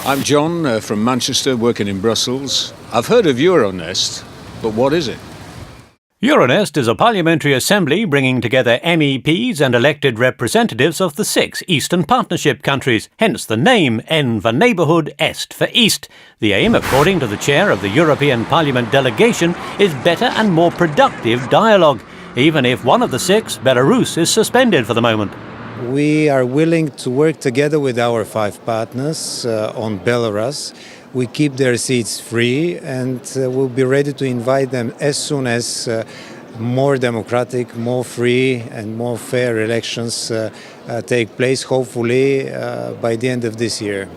I'm John from Manchester, working in Brussels. I've heard of Euronest, but what is it? Euronest is a parliamentary assembly bringing together MEPs and elected representatives of the 6 Eastern Partnership countries, hence the name N for neighbourhood, Est for East. The aim, according to the chair of the European Parliament delegation, is better and more productive dialogue, even if one of the 6, Belarus, is suspended for the moment. We are willing to work together with our 5 partners on Belarus. We keep their seats free and we'll be ready to invite them as soon as more democratic, more free and more fair elections take place, hopefully by the end of this year.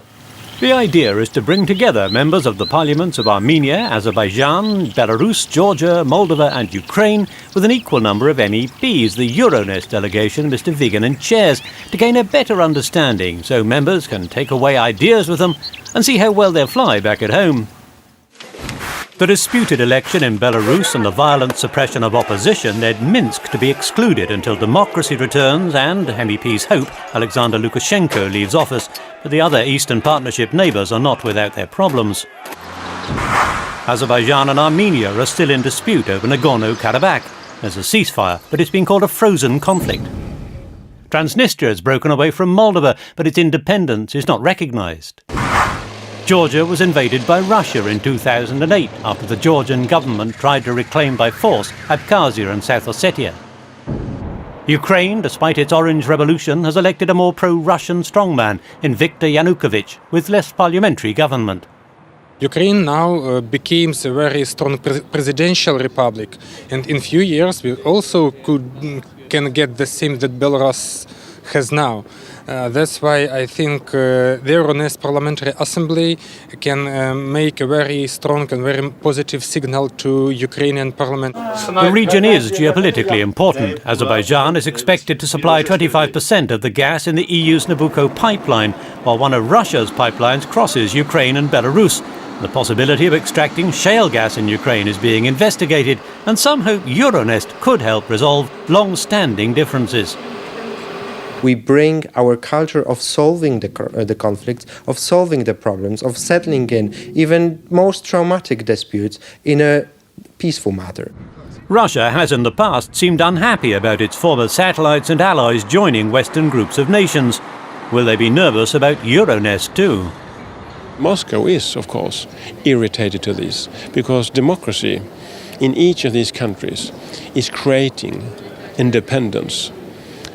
The idea is to bring together members of the parliaments of Armenia, Azerbaijan, Belarus, Georgia, Moldova and Ukraine with an equal number of MEPs, the Euronest delegation Mr Vigenin chairs, to gain a better understanding so members can take away ideas with them and see how well they'll fly back at home. The disputed election in Belarus and the violent suppression of opposition led Minsk to be excluded until democracy returns and, MEPs hope, Alexander Lukashenko leaves office, but the other Eastern Partnership neighbours are not without their problems. Azerbaijan and Armenia are still in dispute over Nagorno-Karabakh. There's a ceasefire, but it's been called a frozen conflict. Transnistria has broken away from Moldova, but its independence is not recognised. Georgia was invaded by Russia in 2008 after the Georgian government tried to reclaim by force Abkhazia and South Ossetia. Ukraine, despite its Orange Revolution, has elected a more pro-Russian strongman in Viktor Yanukovych with less parliamentary government. Ukraine now becomes a very strong presidential republic, and in few years we also can get the same that Belarus has now. That's why I think the Euronest Parliamentary Assembly can make a very strong and very positive signal to Ukrainian parliament. The region is geopolitically important. Azerbaijan is expected to supply 25% of the gas in the EU's Nabucco pipeline, while one of Russia's pipelines crosses Ukraine and Belarus. The possibility of extracting shale gas in Ukraine is being investigated, and some hope Euronest could help resolve long-standing differences. We bring our culture of solving the conflicts, of solving the problems, of settling in even most traumatic disputes in a peaceful manner. Russia has in the past seemed unhappy about its former satellites and allies joining Western groups of nations. Will they be nervous about Euronest too? Moscow is, of course, irritated to this, because democracy in each of these countries is creating independence.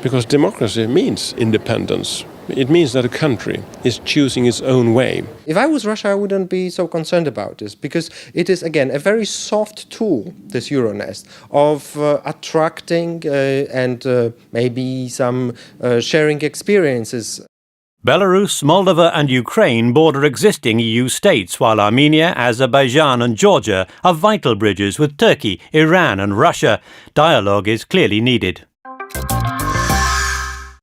Because democracy means independence. It means that a country is choosing its own way. If I was Russia, I wouldn't be so concerned about this, because it is, again, a very soft tool, this Euronest, of attracting and maybe some sharing experiences. Belarus, Moldova and Ukraine border existing EU states, while Armenia, Azerbaijan and Georgia are vital bridges with Turkey, Iran and Russia. Dialogue is clearly needed.